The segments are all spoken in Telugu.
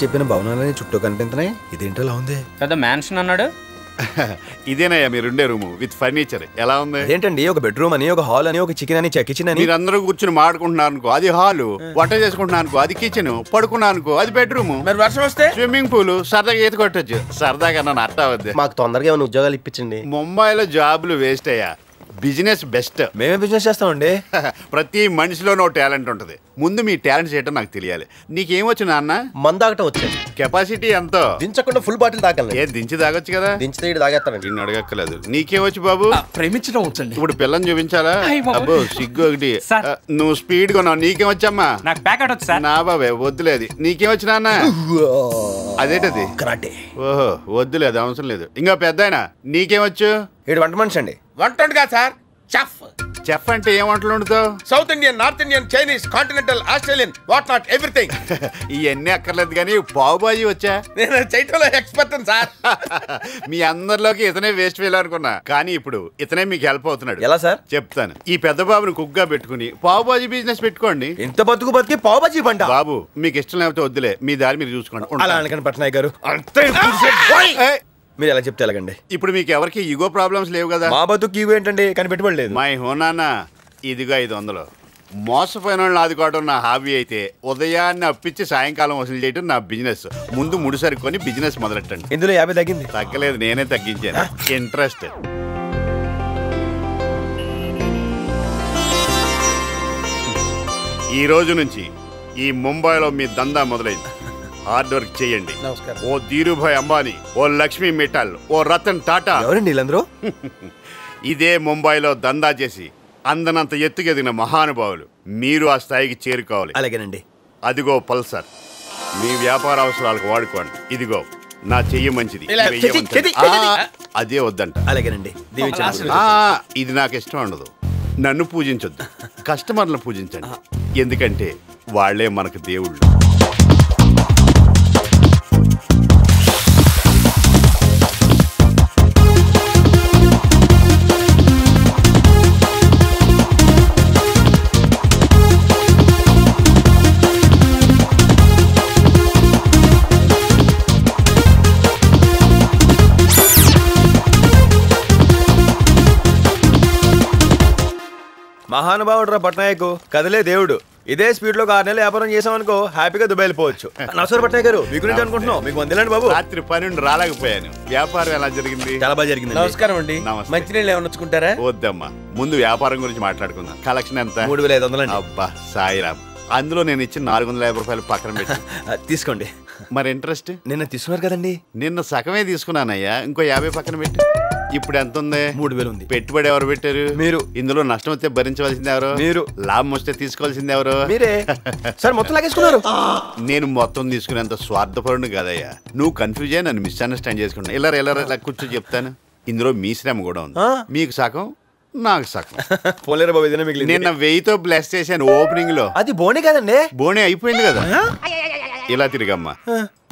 చెప్పిన భవనాలని చుట్టూ కనిపించినాయి. ఇదేంటో అలా ఉంది కదా మ్యాన్షన్ అన్నాడు. ఇదేనయ్యా మీరుండే రూము విత్ ఫర్నిచర్. ఎలా ఉంది? ఏంటండి ఒక బెడ్రూమ్ అని, ఒక హాల్ అని, ఒక కిచెన్ అని, కిచెన్ అని. మీరందరూ కూర్చుని మాడుకుంటున్నారు అనుకో అది హాలు, వంట చేసుకుంటున్నారు అనుకో అది కిచెన్, పడుకున్నాను అనుకో అది బెడ్రూమ్. మరి వర్షం వస్తే స్విమ్మింగ్ పూల్, సరదాగా ఈత కొట్టచ్చు. సరదాగా నన్ను అట్టా వద్దు. మాకు తొందరగా ఏమైనా ఉద్యోగాలు ఇప్పించండి. ముంబైలో జాబులు వేస్ట్ అయ్యా, బిజినెస్ బెస్ట్. మేమే బిజినెస్ చేస్తామండి. ప్రతి మనిషిలోనూ టాలెంట్ ఉంటుంది. ముందు మీ టాలెంట్స్ ఏంటో నాకు తెలియాలి. నీకేమొచ్చు నాన్న? మందాగటం వచ్చాయి. కెపాసిటీ ఎంతో? దించకుండా ఫుల్ బాటిల్ తాగలను. ఏ దించి తాగొచ్చు కదా. దించితే తాగేస్తానండి. నిన్ను అడగక్కలేదు. నీకేమొచ్చు బాబు? ప్రేమించడం వచ్చండి. ఇప్పుడు పిల్లని చూపించాలా? అబ్బో సిగ్గు ఒకటి. నువ్వు స్పీడ్ కొన్నావు. నీకేమొచ్చమ్మా? నాకు ప్యాకెట్ వచ్చు సార్. నా బాబే వద్దులేదు. నీకేమొచ్చు నాన్న? అదేంటది? కరాటే. ఓహో వద్దులేదు, అవసరం లేదు. ఇంకా పెద్దాయన నీకేమొచ్చు? ఏడు వంట మనిషి అండి. వంట వండుగా సార్. చెఫ్. చెఫ్ అంటే ఏం వంటలు వండుతావు? South Indian, North Indian, Chinese, continental, Australian, what not everything. ఇవన్నీ అక్కర్లేదు కానీ పావు బాజీ వచ్చా? నేను చేయటంలో ఎక్స్పర్ట్ సార్. మీ అందరిలోకి ఇతనే వేస్ట్ ఫెయిల్ అనుకున్నా, కానీ ఇప్పుడు ఇతనే మీకు హెల్ప్ అవుతున్నాడు. ఎలా సార్? చెప్తాను. ఈ పెద్ద బాబుని కుక్ గా పెట్టుకుని పావు బాజీ బిజినెస్ పెట్టుకోండి. ఇంత బతికి పావు బాజీ పంట. బాబు మీకు ఇష్టం లేకపోతే వద్దులే, మీ దారి మీరు చూసుకోండి. అలా అనకండి పట్నాయక్ గారు. మీరు ఎలా చెప్తే ఎలాగండి? ఇప్పుడు మీకు ఎవరికి ఈగో ప్రాబ్లమ్స్ లేవు కదా? మా బతుకు ఈగో ఏంటండి, కానీ పెట్టుబడి లేదు. మై హోనానా ఇదిగా 500. మోసపోయిన వాళ్ళని ఆదుకోవడం నా హాబీ అయితే ఉదయాన్నే అప్పించి సాయంకాలం వసూలు చేయడం నా బిజినెస్. ముందు ముడిసరి కొని బిజినెస్ మొదలెట్టండి. ఇందులో 50 తగ్గింది. తగ్గలేదు, నేనే తగ్గించాను. ఇంట్రెస్ట్. ఈ రోజు నుంచి ఈ ముంబైలో మీ దందా మొదలైంది. హార్డ్ వర్క్ చేయండి. ఓ ధీరుభాయ్ అంబానీ, ఓ లక్ష్మీ మిట్టల్, ఓ రతన్ టాటా. ఎవరండి వీళ్ళందరూ? ఇదే ముంబైలో దందా చేసి అందనంత ఎత్తుకెదిగిన మహానుభావులు. మీరు ఆ స్థాయికి చేరుకోవాలి. అలాగేనండి. అదిగో పల్సర్, మీ వ్యాపార అవసరాలకు వాడుకోండి. ఇదిగో నా చెయ్యి మంచిది, అదే వద్దంట. అలాగేనండి. ఇది నాకు ఇష్టం ఉండదు. నన్ను పూజించొద్దు, కస్టమర్లను పూజించండి. ఎందుకంటే వాళ్లే మనకు దేవుళ్ళు. మహానుభావుడు రా పట్నాయక్, కదలే దేవుడు. ఇదే స్పీడ్ లో 6 నెలలు వ్యాపారం చేసామనుకో హ్యాపీగా దుబాయ్ వెళ్ళిపోవచ్చు. నమస్కారం పట్నాయక్ గారు, మీ గురించి అనుకుంటున్నాం. మీకు వందేలండి బాబు. రాత్రి 12 రాలేకపోయాను. వ్యాపారం ఎలా జరిగింది? చాలా బాగా జరిగింది. నమస్కారం అండి. మంచినీళ్ళు ఏమన్నా వచ్చుకుంటారా? వద్దమ్మా, ముందు వ్యాపారం గురించి మాట్లాడుకుందాం. కలెక్షన్ ఎంత? 3500. అబ్బా సాయిరామ్. అందులో నేను ఇచ్చిన 450 రూపాయలు పక్కన పెట్టి తీసుకోండి. మరి ఇంట్రెస్ట్? నిన్న తీసుకున్నారు కదండి. నిన్న సగమే తీసుకున్నానయ్యా, ఇంకో 50 పక్కన పెట్టి. ఇప్పుడు ఎంత ఉంది? 3000 ఉంది. పెట్టుబడి ఎవరు పెట్టారు? మీరు. ఇందులో నష్టం వస్తే భరించవలసింది ఎవరు? మీరు. లాభం వస్తే తీసుకోవాల్సింది ఎవరు? మీరే. సార్ మొత్తం లాగేసుకున్నారు. నేను మొత్తం తీసుకునేంత స్వార్థపరుడు కాదయ్యా. నువ్వు కన్ఫ్యూజ్ అయ్యి నన్ను మిస్అండర్స్టాండ్ చేసుకున్నా. ఇలా కూర్చో చెప్తాను. ఇందులో మీ శ్రమ కూడా ఉంది. మీకు సగం, నాకు సగం. పోలేరు బాబు, ఇదేనా మిగిలింది? నిన్న 1000తో బ్లెస్ చేశాను ఓపెనింగ్ లో. అది బోనే కదండి. బోనే అయిపోయింది కదా. ఇలా తిరిగమ్మా.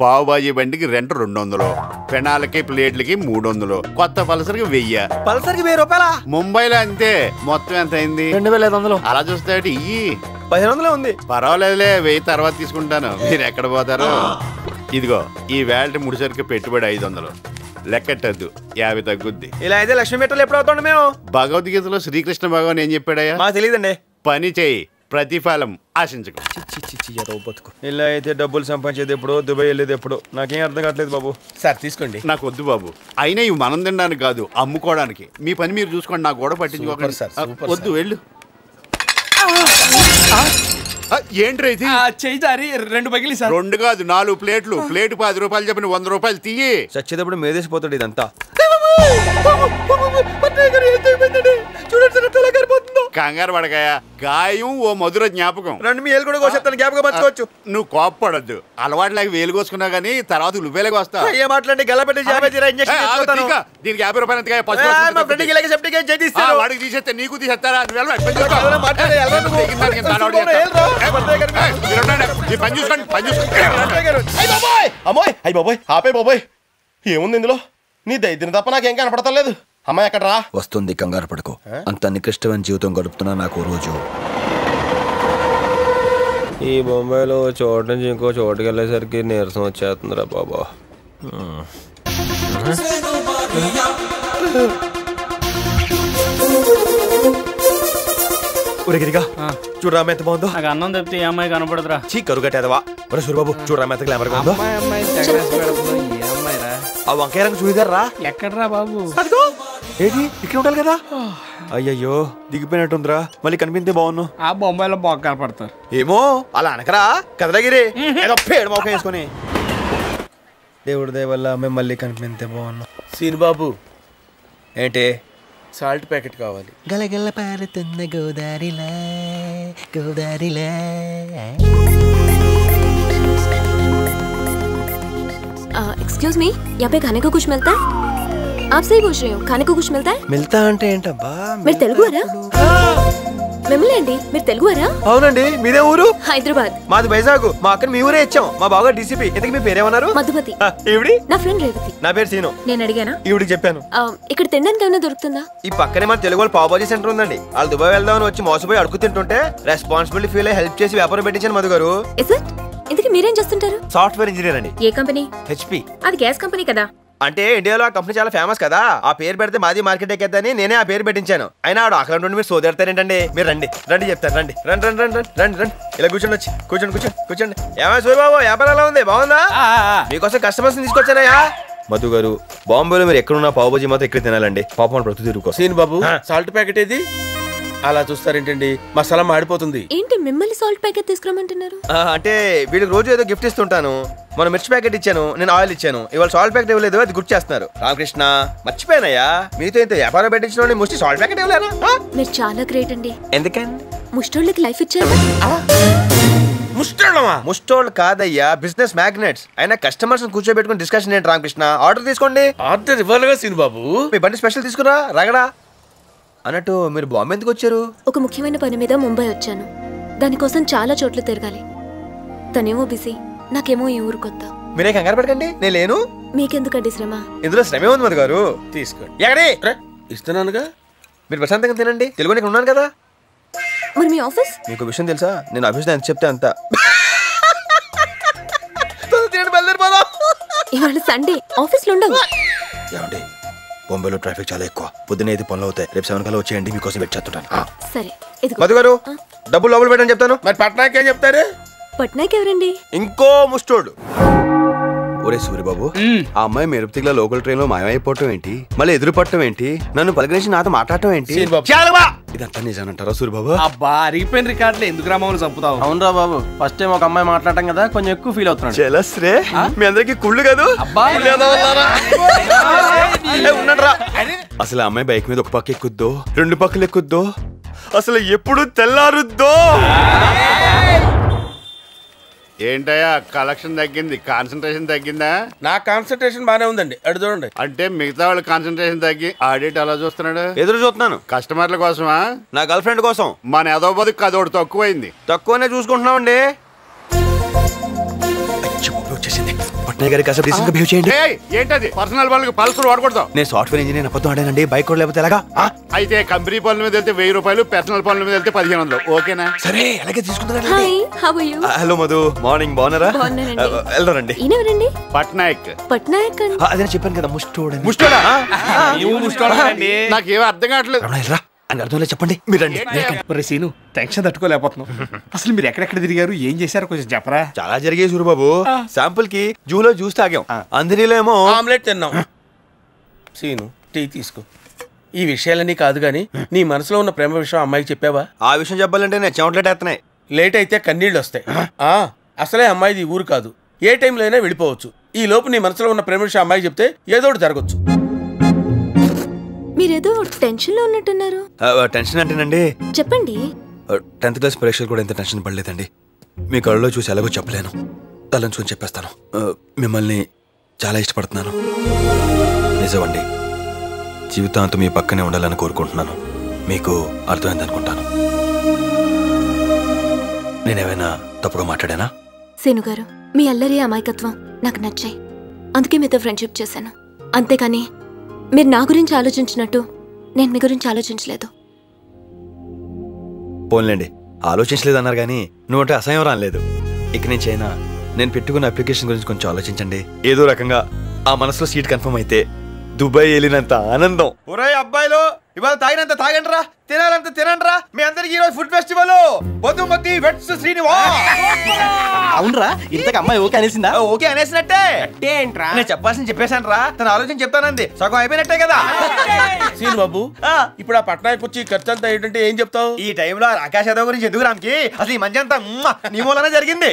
పావు బాజీ బండికి రెంట్ 200, పెనాలకి ప్లేట్లకి 300, కొత్త పల్సర్కి 1000. పల్సర్కి 1000 రూపాయల? ముంబైలో అంతే. మొత్తం ఎంత అయింది? 2500. అలా చూస్తే ఇయ్యి 1500 ఉంది. పర్వాలేదులే, 1000 తర్వాత తీసుకుంటాను. మీరు ఎక్కడ పోతారు? ఇదిగో ఈ వేల్ట్ ముడిసరికి పెట్టుబడి 500. లెక్కట్టద్దు, 50 తగ్గుద్ది. ఇలా అయితే లక్ష్మీ మెట్టలు ఎప్పుడు అవుతాండి మేము? భగవద్గీతలో శ్రీకృష్ణ భగవాన్ ఏం చెప్పాడయ్యా? మాకు తెలియదండి. పని చేయి, ప్రతిఫలం ఆశించకు. ఇలా అయితే డబ్బులు సంపాదించేది ఎప్పుడు, దుబాయ్ వెళ్ళేది ఎప్పుడు, నాకేం అర్థం కావట్లేదు బాబు. సార్ తీసుకోండి. నాకు వద్దు బాబు. అయినా ఇవి మనం తినడానికి కాదు, అమ్ముకోవడానికి. మీ పని మీరు చూసుకోండి, నాకు కూడా పట్టించుకోకండి. వద్దు, వెళ్ళు. ఏంటి రైతు? చేయి 2 పగిలి సార్. 2 కాదు 4 ప్లేట్లు. ప్లేట్ 10 రూపాయలు చెప్పిన 100 రూపాయలు తీయి. చచ్చేటప్పుడు మేదేసిపోతాడు ఇదంతా. కంగారు పడకాయా, గాయం ఓ మధుర జ్ఞాపకం. రండి, మీ ఏలు కూడా కోసేస్తాను, జ్ఞాపకం పంచుకోవచ్చు. నువ్వు కోప్పడద్దు. అలవాటు లేక వేలు కోసుకున్నా గానీ తర్వాత నువ్వేలకు వస్తా. ఏ మాట్లాడి గల్లపెట్టి దీనికి 50 రూపాయలు ఎంతగా? వాడికి తీసేస్తే నీకు తీసేస్తారా? పని చూసుకోండి, పని చూసుకోండి. ఏముంది ఇందులో? నీ దైద్యం తప్ప నాకేం కనపడతలేదు. అమ్మాయి ఎక్కడ రా? వస్తుంది, కంగారు పడుకో. అంత నికృష్టమైన జీవితం గడుపుతున్నా నాకు రోజు. ఈ బొంబాయిలో చోటు నుంచి ఇంకో చోటుకి వెళ్ళేసరికి నీరసం వచ్చేస్తుందిరా బాబా. గిరిగా చూడరా ఎంత బాగుందో. నాకు అన్నం తప్పితే ఏ అమ్మాయి కనపడదురా. చీ కరుగట్టేదవా. ఒరే సూరిబాబు చూడరా ఎంత గ్లామర్గా ఉందో. ఆ వంకాయ రంగు చూడగారు రా. ఎక్కడరా బాబు? అదిగో ఏది ఇక్కడ ఉండాలి కదా. అయ్యయ్యో దిగిపోయినట్టుందిరా. మళ్ళీ కనిపిస్తే బాగున్నావు. ఆ బొంబాయిలో బాగా కనపడతారు. ఏమో అలా అనకరా కదలగిరి ఏదో పేడు మొక్క వేసుకొని. దేవుడి దయ వల్ల మేము మళ్ళీ కనిపిస్తే బాగున్నాం. సీన్ బాబు ఏంటి సాల్ట్ ప్యాకెట్ కావాలి. గలగల పారుతున్న గోదారిలా గోదారిలా. एक्सक्यूज मी, यहाँ पे खाने को कुछ मिलता है? आप सही पूछ रहे हो, खाने को कुछ मिलता है? మిల్తా అంటే ఏంటబ్బా? మీరు తెలుగువారా? మిమ్మల్ని అండి, మీరు తెలుగువారా? అవునండి. మీదే ఊరు? హైదరాబాద్. మాది వైజాగ్. మా అక్కని మీ ఊరే ఇచ్చాం. మా బాగా డీసీపీ. ఇంతకీ మీ పేరేమన్నారు? మధుమతి. ఈవిడి? నా ఫ్రెండ్ రేవతి. నా పేరు సీను. నేను అడిగానా? ఈవిడికి చెప్పాను. ఇక్కడ తినడానికి ఏమైనా దొరుకుతుందా? ఈ పక్కనే మన తెలుగు వాళ్ళు పావుబాజీ సెంటర్ ఉందండి. వాళ్ళు దుబాయ్ వెళ్దామని వచ్చి మోసపోయి అడుగు తింటుంటే రెస్పాన్సిబిలిటీ ఫీల్ అయ్యి హెల్ప్ చేసి వ్యాపారం పెట్టించాను మధు గారు. Is it? ఇంతకీ మీరేం చేస్తుంటారు? సాఫ్ట్వేర్ ఇంజనీర్ అండి. ఏ కంపెనీ? హెచ్పి. అది గ్యాస్ కంపెనీ కదా. అంటే ఇండియాలో ఆ కంపెనీ చాలా ఫేమస్ కదా. ఆ పేరు పెడితే మాది మార్కెట్ ఎక్కేద్దని నేనే ఆ పేరు పెట్టించాను. అయినా ఆడు అక్కడ నుండి మీరు సోదెడతారేంటండి. మీరు రండి రండి చెప్తారు. రండి రండి రండి రండి రండి రండి. ఇలా కూర్చోండి. వచ్చి కూర్చోండి కూర్చోండి కూర్చోండి. ఏమైనా సూర్యబాబు వ్యాపారం ఎలా ఉంది? బాగుందా? మీకోసం కస్టమర్స్ తీసుకొచ్చానయ్యా. మధు గారు బాంబేలో మీరు ఎక్కడున్నా పావుబాజీ మాత్రం ఎక్కడ తినాలండి. పాపం ప్రతి తిరుగుకో. సీన్ బాబు సాల్ట్ ప్యాకెట్ ఏది? అలా చూస్తారేంటండి, మసాలా మాడిపోతుంది. ఏంటి మిమ్మల్ని సాల్ట్ ప్యాకెట్ తీసుకురమ్మంటున్నారు? అంటే వీళ్ళకి రోజు ఏదో గిఫ్ట్ ఇస్తుంటాను. మన మిర్చి ప్యాకెట్ ఇచ్చాను, నేను ఆయిల్ ఇచ్చాను. ఇవాళ సాల్ట్ ప్యాకెట్ ఇవ్వలేదు, అది గుర్తు చేస్తున్నారు. రామకృష్ణ మర్చిపోయానయ్యా. మీతో ఇంత వ్యాపారం పెట్టించిన ముష్టి సాల్ట్ ప్యాకెట్ ఇవ్వలేనా? మీరు చాలా గ్రేట్ అండి. ఎందుకండి? ముష్టోళ్ళకి లైఫ్ ఇచ్చారు. ముస్టోళ్ళు కాదయ్యా, బిజినెస్ మ్యాగ్నెట్స్. అయినా కస్టమర్స్ కూర్చోబెట్టుకుని డిస్కషన్ ఏంటి రామకృష్ణ? ఆర్డర్ తీసుకోండి. ఆర్డర్ ఇవ్వాలిగా సీన్ బాబు. మీ బండి స్పెషల్ తీసుకురా రగడా. అన్నట్టు మీరు బాంబే ఎందుకు వచ్చారు? ఒక ముఖ్యమైన పని మీద ముంబై వచ్చాను. దానికోసం చాలా చోట్ల తిరగాలి. తనేమో బిజీ, నాకేమో ఈ ఊరు కొత్త. మీరే కంగారు పడకండి, నేను లేను. మీకెందుకండి శ్రమ? ఇందులో శ్రమే ఉంది మధు గారు. తీసుకోండి. ఎక్కడి ఇస్తున్నానుగా. మీరు ప్రశాంతంగా తినండి. తెలుగు నేను ఉన్నాను కదా. మరి మీ ఆఫీస్? మీకు విషయం తెలుసా? నేను ఆఫీస్లో ఎంత చెప్తే అంత. ఇవాళ సండే ఆఫీస్లో ఉండవు. ఏమండి బొంబాయిలో ట్రాఫిక్ చాలా ఎక్కువ. పొద్దున్న అయితే పనులు అవుతాయి. రేపు 7 కల్లా వచ్చేయండి, మీకోసం వెయిట్ చేస్తుంటాను. సరే ఇదిగో. మధు గారు డబ్బులు లోపల పెట్టని చెప్తాను. మరి పట్నాయక్ ఏం చెప్తారు? పట్నాయక్ ఎవరండి? ఇంకో ముస్టోడు. ఒరే సూర్యబాబు, ఆ అమ్మాయి మెరుపుతిగా లోకల్ ట్రైన్ లో మాయమైపోవటం ఏంటి, మళ్ళీ ఎదురు పట్టడం ఏంటి, నన్ను పలకరించి నాతో మాట్లాడటం ఏంటి? ఇదంతా నిజానంటారా సూర్యబాబు? అబ్బా అరిగిపోయిన రికార్డులు ఎందుకు రామని చంపుతావు? అవునరా బాబు, ఫస్ట్ టైం ఒక అమ్మాయి మాట్లాడటం కదా, కొంచెం ఎక్కువ ఫీల్ అవుతున్నాడు. జలస్ రే, మీ అందరికి కుళ్ళు కాదు. ఉన్నట్రా. అసలు ఆ అమ్మాయి బైక్ మీద ఒక పక్క ఎక్కుద్దో, 2 పక్కలు ఎక్కుద్దో, అసలు ఎప్పుడు తెల్లారుద్దో. ఏంటయ్యా కలెక్షన్ తగ్గింది, కాన్సన్ట్రేషన్ తగ్గిందా? నా కాన్సన్ట్రేషన్ బానే ఉందండి. అడు చూడండి. అంటే మిగతా వాళ్ళు కాన్సన్ట్రేషన్ తగ్గి ఆడిట్ అలా చూస్తున్నాడు. ఎదురు చూస్తున్నాను. కస్టమర్ల కోసమా? నా గర్ల్ ఫ్రెండ్ కోసం. మన ఎదో బదుకు అదొకటి తక్కువైంది. తక్కువనే చూసుకుంటున్నామండి. వచ్చేసింది. పట్నాయక్ గారికి అసలు డీసెంట్ గా బిహేవ్ చేయండి. ఏంటది? పర్సనల్ వాళ్ళకి పల్సర్ వాడకూడదు. నేను సాఫ్ట్వేర్ ఇంజనీర్, అబద్ధం ఆడానండి. బైక్ కూడా లేకపోతే ఎలాగా? అయితే కంపెనీ పనుల మీద వెళ్తే 1000 రూపాయలు, పర్సనల్ పనుల మీద వెళ్తే 1500. ఓకేనా? సరే అలాగే తీసుకుంటారా? Hi, how are you? Hello Madhu, morning. బాగున్నారా? బాగున్నానండి. వెళ్దారండి. ఈయనెవరండి? పట్నాయక్. పట్నాయక్ అండి. అదే చెప్పాను కదా, ముస్టోడు. ముష్టోడా? ముష్టోడండి. నాకేమీ అర్థం కావట్లేదు. అని అర్థం లేదు, చెప్పండి. మీరు రండి. ఒరే సీను, టెన్షన్ తట్టుకోలేకపోతున్నాం. అసలు మీరు ఎక్కడెక్కడ తిరిగారు, ఏం చేశారో కొంచెం చెప్పరా? చాలా జరిగాయి సూరిబాబు. శాంపుల్ కి జూలో జ్యూస్ తాగాం, అందరిలో ఏమో ఆమ్లెట్ తిన్నాం. సీను టీ తీసుకో. ఈ విషయాలన్నీ కాదు గాని నీ మనసులో ఉన్న ప్రేమ విషయం అమ్మాయికి చెప్పావా? ఆ విషయం చెప్పాలంటే నేను చెమటలేటేస్తున్నాయి. లేట్ అయితే కన్నీళ్ళు వస్తాయి. అసలే అమ్మాయిది ఊరు కాదు, ఏ టైంలో అయినా వెళ్ళిపోవచ్చు. ఈ లోపు నీ మనసులో ఉన్న ప్రేమ విషయం అమ్మాయికి చెప్తే ఏదో ఒకటి జరగచ్చు. మీరేదో టెన్షన్ లో ఉన్నట్టున్నారు. టెన్షన్ అంటేనండి, చెప్పండి. 10th క్లాస్ పరీక్షలు కూడా ఎంత టెన్షన్ పడలేదండి. మీ కళ్ళలో చూసి ఎలాగో చెప్పలేను, తలంచుకొని చెప్పేస్తాను. మిమ్మల్ని చాలా ఇష్టపడుతున్నాను. నిజమండి, జీవితాంతం మీ పక్కనే ఉండాలని కోరుకుంటున్నాను. మీకు అర్థమైంది అనుకుంటాను. నేనేమైనా తప్పుగా మాట్లాడానా? సీను గారు, మీ అల్లరి అమాయకత్వం నాకు నచ్చాయి, అందుకే మీతో ఫ్రెండ్షిప్ చేశాను. అంతేకాని మీరు నా గురించి ఆలోచించినట్టు నేను మీ గురించి ఆలోచించలేదు. పోన్లేండి, ఆలోచించలేదన్నారు కానీ నువ్వు అంటే అసహ్యం రాలేదు. ఇక నుంచి అయినా నేను పెట్టుకున్న అప్లికేషన్ గురించి కొంచెం ఆలోచించండి. ఏదో రకంగా ఆ మనసులో సీట్ కన్ఫర్మ్ అయితే దుబాయ్ వెళ్ళినంత ఆనందం. ఒరే అబ్బాయిలు, ఇవాళ తాగినంత తాగండిరా, తినాలంత తినండిరా. మీ అందరికి ఈరోజు food festival. Madhumathi weds Srinivas. అవునరా, ఇంతకు అమ్మాయి ఓకే అనేసిందా? ఓకే అనేసినట్టే. ఏంట్రా నేను చెప్పాల్సింది చెప్పేశాను రా. తన ఆలోచన చెప్తానంది, సగం అయిపోయినట్టే కదా. సీన్ బాబు, ఇప్పుడు ఆ పట్నాయకు వచ్చి ఖర్చు అంతా ఏంటంటే ఏం చెప్తావు? ఈ టైంలో ఆకాశ యాదవ్ గురించి ఎందుకు రామ్కి? అసలు ఈ మంచి అంతా నీ మూలనే జరిగింది.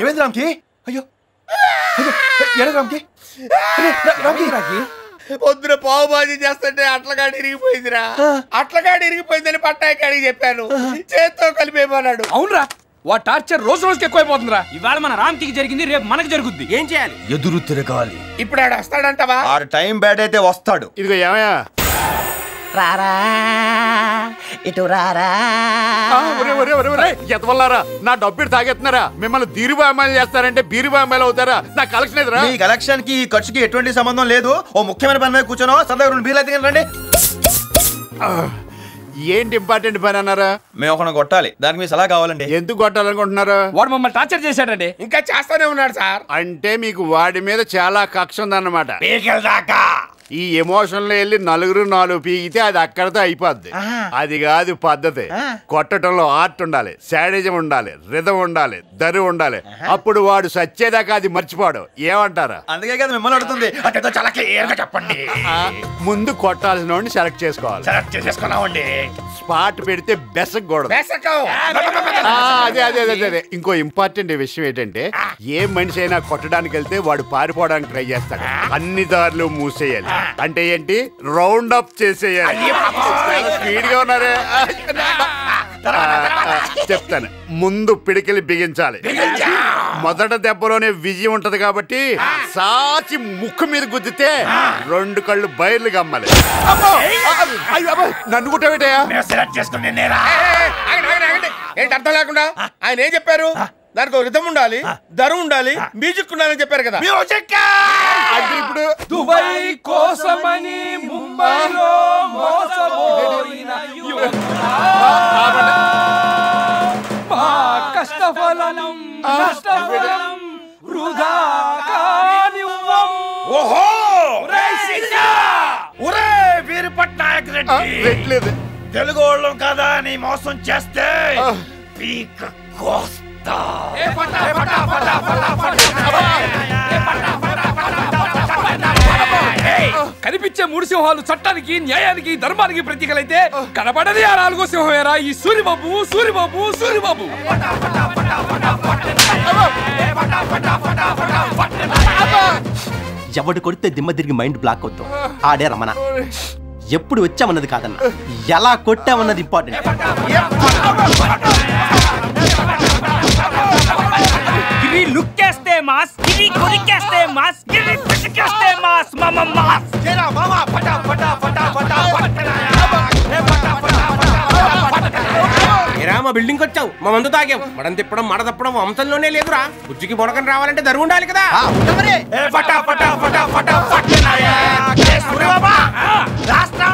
ఏమైంది రామ్కి? అయ్యో రామ్కి, పొద్దున పావు బాజీ చేస్తుంటే అట్లగాడి ఇరిగిపోయిందిరా. అట్లగాడి ఇరిగిపోయిందని పట్టాయికాడికి చెప్పాను, చేత్తో కలిపేమన్నాడు. అవునరా, వా టార్చర్ రోజు రోజుకి ఎక్కువైపోతుందిరా. ఇవాళ మన రామ్కి జరిగింది, రేపు మనకి జరుగుద్ది. ఏం చేయాలి? ఎదురు తిరగాలి. ఇప్పుడు ఆడు వస్తాడంటావా? ఆడు టైం బ్యాడ్ అయితే వస్తాడు. ఇదిగో ఏమయ్యా, రారా ఇటు రారా. ఎతవల్లారా, నా డబ్బు తాగెత్తున్నారా? మిమ్మల్ని దీరుబామాలు చేస్తారంటే బీరుబామాలు అవుతారా? నా కలెక్షన్ ఎదురా? మీ కలెక్షన్ కి ఈ ఖర్చుకి ఎటువంటి సంబంధం లేదు. ఓ ముఖ్యమైన పని మీద కూర్చోనో సరదాగా 2 బీర్లు అయితే రండి. ఏంటి ఇంపార్టెంట్ పని అన్నారా? మేము ఒకరిని కొట్టాలి, దానికి మీ సలహా కావాలండి. ఎందుకు కొట్టాలనుకుంటున్నారా? వాడు మమ్మల్ని టార్చర్ చేశాడండి. ఇంకా చేస్తానే ఉన్నాడు సార్. అంటే మీకు వాడి మీద చాలా కక్ష ఉందన్నమాట. దాకా ఈ ఎమోషన్ లో వెళ్ళి 4 పీకితే అది అక్కడితో అయిపోద్ది. అది కాదు పద్ధతి. కొట్టడంలో ఆర్ట్ ఉండాలి, శాడిజం ఉండాలి, రిధం ఉండాలి, దరి ఉండాలి. అప్పుడు వాడు సచ్చేదాకా అది మర్చిపోడు. ఏమంటారా? అందుకే కదా మిమ్మల్ని అడుగుతుంది. అదేదో చాలా క్లియర్ గా చెప్పండి. ముందు కొట్టాల్సిన వాడిని సెలెక్ట్ చేసుకోవాలి. సెలెక్ట్ చేసేసుకున్నామండి. స్పాట్ పెడితే బెసకూడదు. అదే ఇంకో ఇంపార్టెంట్ విషయం ఏంటంటే, ఏ మనిషి అయినా కొట్టడానికి వెళ్తే వాడు పారిపోవడానికి ట్రై చేస్తాడు. అన్ని దారులు మూసేయాలి. అంటే ఏంటి? రౌండ్ అప్ చేసేయాలి. స్పీడ్ గా ఉన్నారే. చెప్తాను. ముందు పిడికిలి బిగించాలి. మొదట దెబ్బలోనే విజయం ఉంటది కాబట్టి సాచి ముక్కు మీద గుద్దితే 2 కళ్ళు బయర్లు గమ్మాలి. నన్ను కుట్టబెట్టయా? ఏంటి అర్థం లేకుండా? ఆయన ఏం చెప్పారు? దానికి రిథం ఉండాలి, దరు ఉండాలి, మ్యూజిక్ ఉండాలని చెప్పారు కదా. అంటే ఇప్పుడు దుబాయ్ కోసమని ముంబైలో మోసపోయిన మా కష్టఫలం నష్టఫలం వృధా కానివ్వం. ఓహో ఒరే వీరు పట్నాయక్ రెడ్డి, పెట్టలేదు. తెలుగు వాళ్ళం కదా అని మోసం చేస్తే పీక కోస్తా. కనిపించే 3 సింహాలు చట్టానికి, న్యాయానికి, ధర్మానికి ప్రతీకలైతే కనబడది ఆ 4వ సింహమేరా ఈ సూరిబాబు. సూరిబాబు సూరిబాబు ఎవడు కొడితే దిమ్మ తిరిగి మైండ్ బ్లాక్ అవుతాం. ఆడే రమణ. ఎప్పుడు వచ్చామన్నది కాదన్న, ఎలా కొట్టామన్నది ఇంపార్టెంట్. గిరి లుక్కేస్తే మాస్, గిరి కొరికేస్తే మాస్, గిరి పిసికేస్తే మాస్. మాస్ మా బిల్డింగ్ వచ్చావు, మా మందు తాగాం. మడం తిప్పడం మడ తప్పడం వంశంలోనే లేదురా. బుజ్జికి బొడకని రావాలంటే దరువు ఉండాలి కదా. రాష్ట్రం